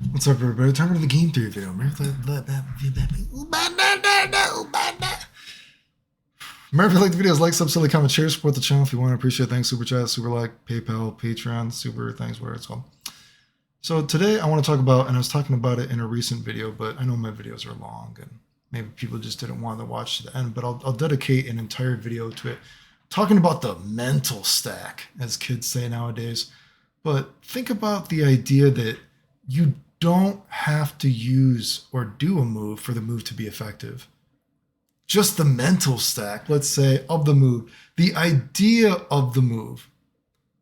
What's up, everybody? Time for the game theory video. Remember, if you like the videos, like, sub, silly, comment, share, support the channel if you want to. Appreciate it. Thanks, super chat, super like, PayPal, Patreon, super thanks, whatever it's called. So today I want to talk about, and I was talking about it in a recent video, but I know my videos are long and maybe people just didn't want to watch to the end, but I'll dedicate an entire video to it, talking about the mental stack, as kids say nowadays. But think about the idea that you don't have to use or do a move for the move to be effective. Just the mental stack, let's say, of the move, the idea of the move,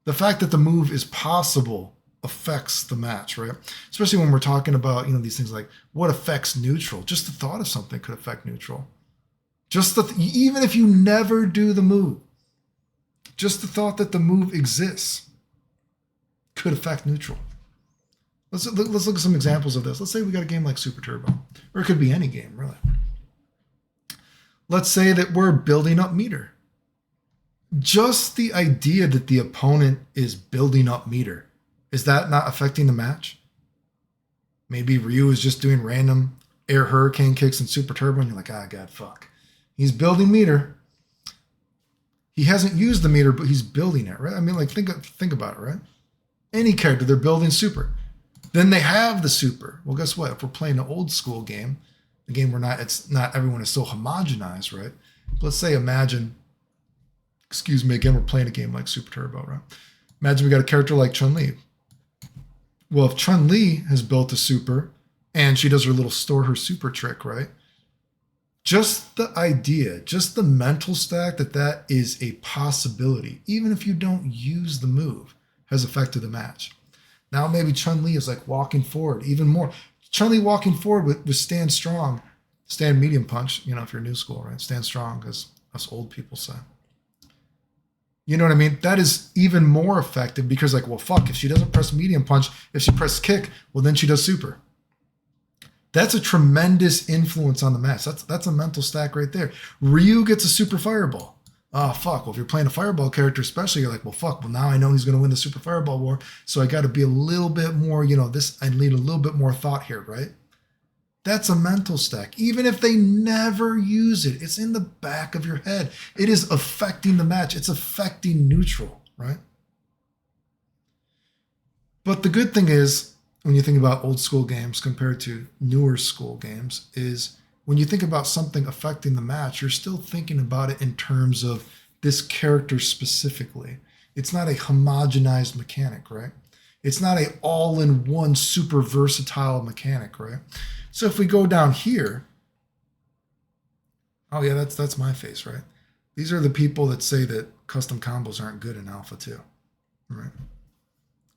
the fact that the move is possible affects the match, right? Especially when we're talking about, these things like what affects neutral. Just the thought of something could affect neutral. Even if you never do the move, just the thought that the move exists could affect neutral. Let's look at some examples of this. Let's say we got a game like Super Turbo, or it could be any game, really. Let's say that we're building up meter. Just the idea that the opponent is building up meter, is that not affecting the match? Maybe Ryu is just doing random air hurricane kicks in Super Turbo, and you're like, God, fuck. He's building meter. He hasn't used the meter, but he's building it, right? I mean, like, think about it, right? Any character, they're building super. Then they have the super. Well, guess what? If we're playing an old school game, a game where it's not everyone is so homogenized, right? Let's say, again, we're playing a game like Super Turbo, right? Imagine we got a character like Chun-Li. Well, if Chun-Li has built a super and she does her little store her super trick, right? Just the idea, just the mental stack that is a possibility, even if you don't use the move, has affected the match. Now maybe Chun-Li is like walking forward even more. Chun-Li walking forward with stand strong, stand medium punch, if you're new school, right? Stand strong, as us old people say. You know what I mean? That is even more effective because if she doesn't press medium punch, if she presses kick, well, then she does super. That's a tremendous influence on the match. That's a mental stack right there. Ryu gets a super fireball. Oh, fuck. Well, if you're playing a fireball character especially, you're like, well, fuck. Well, now I know he's going to win the super fireball war, so I got to be a little bit more, I need a little bit more thought here, right? That's a mental stack. Even if they never use it, it's in the back of your head. It is affecting the match. It's affecting neutral, right? But the good thing is, when you think about old school games compared to newer school games, is when you think about something affecting the match, you're still thinking about it in terms of this character specifically. It's not a homogenized mechanic, right? It's not a all-in-one super versatile mechanic, right? So if we go down here, oh yeah, that's my face, right? These are the people that say that custom combos aren't good in Alpha 2, right?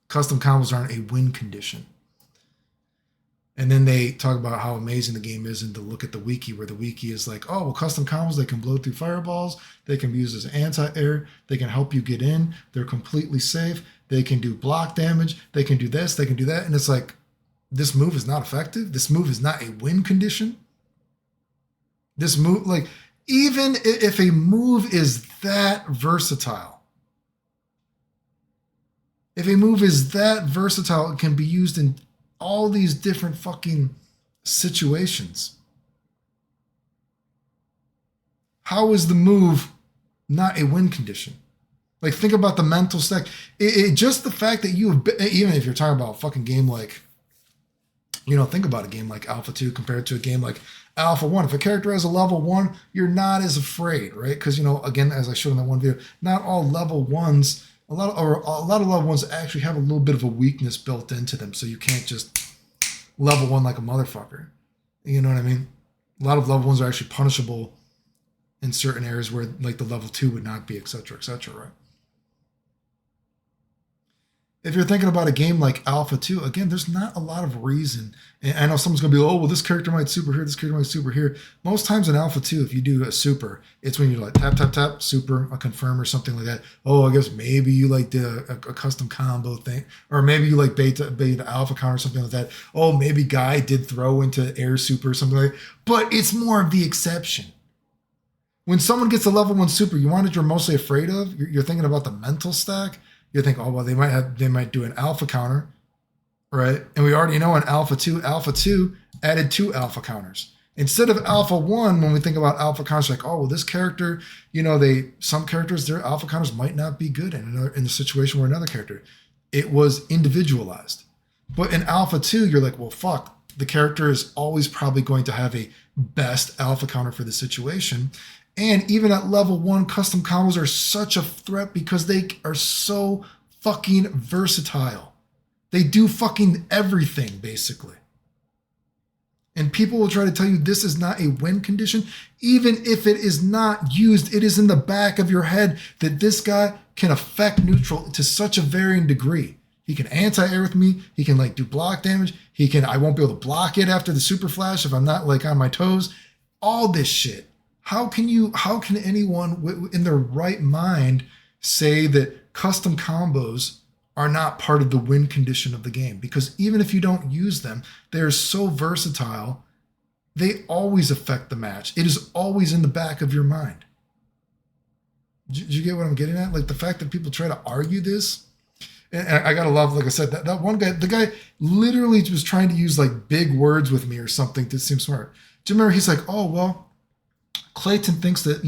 Custom combos aren't a win condition. And then they talk about how amazing the game is, and to look at the wiki, where the wiki is like, oh, well, custom combos, they can blow through fireballs, they can be used as anti-air, they can help you get in, they're completely safe, they can do block damage, they can do this, they can do that. And it's like, this move is not effective. This move is not a win condition. This move, even if a move is that versatile, it can be used in all these different fucking situations. How is the move not a win condition? Think about the mental stack. Just the fact that even if you're talking about a fucking game like, think about a game like Alpha 2 compared to a game like Alpha 1. If a character has a level 1, you're not as afraid, right? Because, again, as I showed in that one video, not all level 1s, a lot of level 1s actually have a little bit of a weakness built into them, so you can't just level 1 like a motherfucker. You know what I mean? A lot of level 1s are actually punishable in certain areas where the level 2 would not be, etc., right? If you're thinking about a game like Alpha 2, again, there's not a lot of reason. And I know someone's going to be like, oh, well, this character might super here, this character might super here. Most times in Alpha 2, if you do a super, it's when you're tap, tap, tap, super, a confirm or something like that. Oh, I guess maybe you did a custom combo thing. Or maybe you beta alpha counter or something like that. Oh, maybe Guy did throw into air super or something like that. But it's more of the exception. When someone gets a level 1 super, you want what you're mostly afraid of? You're thinking about the mental stack. You think, oh, well, they might do an alpha counter. right? And we already know in Alpha 2 added 2 alpha counters. Instead of Alpha 1, when we think about alpha counters, like, oh, well, this character, some characters, their alpha counters might not be good in the situation where another character. It was individualized. But in Alpha 2, you're like, well, fuck, the character is always probably going to have a best alpha counter for the situation. And even at level 1, custom combos are such a threat because they are so fucking versatile. They do fucking everything, basically. And people will try to tell you this is not a win condition. Even if it is not used, it is in the back of your head that this guy can affect neutral to such a varying degree. He can anti-air with me. He can do block damage. I won't be able to block it after the super flash if I'm not on my toes. All this shit. How can anyone in their right mind say that custom combos are not part of the win condition of the game? Because even if you don't use them, they're so versatile, they always affect the match. It is always in the back of your mind. Did you get what I'm getting at? The fact that people try to argue this, and I gotta love, like I said, that one guy, the guy literally was trying to use big words with me or something to seem smart. Do you remember? He's like, oh, well, Clayton thinks that,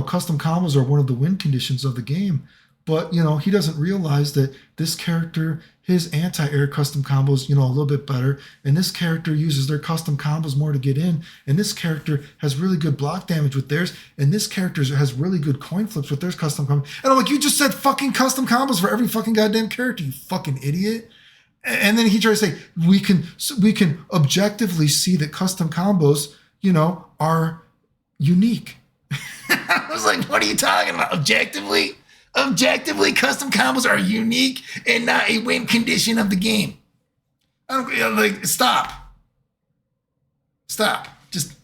custom combos are one of the win conditions of the game. But, he doesn't realize that this character, his anti-air custom combos, a little bit better. And this character uses their custom combos more to get in. And this character has really good block damage with theirs. And this character has really good coin flips with their custom combos. And I'm like, you just said fucking custom combos for every fucking goddamn character, you fucking idiot. And then he tries to say, we can objectively see that custom combos, are unique. I was like, what are you talking about? Objectively, custom combos are unique and not a win condition of the game. I don't stop. Just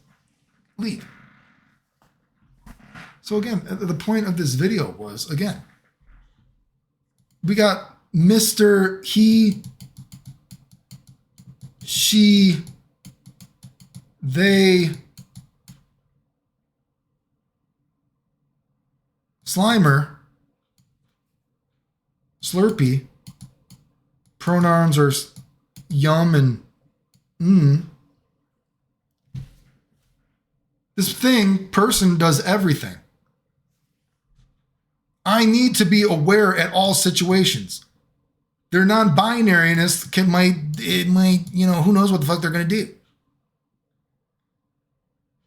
leave. So again, the point of this video was, again, we got Mr. He, she, they, Slimer, Slurpee, pronouns are yum and This person does everything. I need to be aware at all situations. Their non-binariness might, who knows what the fuck they're going to do.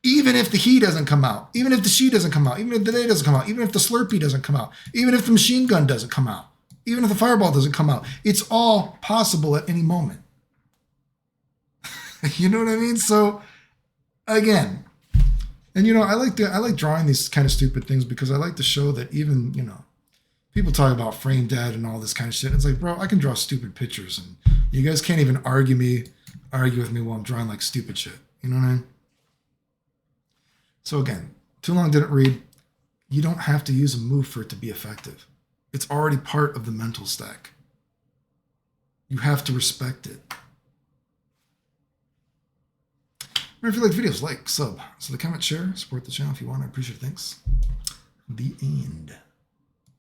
Even if the he doesn't come out, even if the she doesn't come out, even if the they doesn't come out, even if the Slurpee doesn't come out, even if the machine gun doesn't come out, even if the fireball doesn't come out, it's all possible at any moment. You know what I mean? So again, and I like drawing these kind of stupid things because I like to show that even, people talk about frame dead and all this kind of shit. It's like, bro, I can draw stupid pictures and you guys can't even argue with me while I'm drawing stupid shit. You know what I mean? So again, too long didn't read. You don't have to use a move for it to be effective. It's already part of the mental stack. You have to respect it. Remember, if you like videos, like, sub, so the comment, share, support the channel if you want. I appreciate it. Thanks. The end.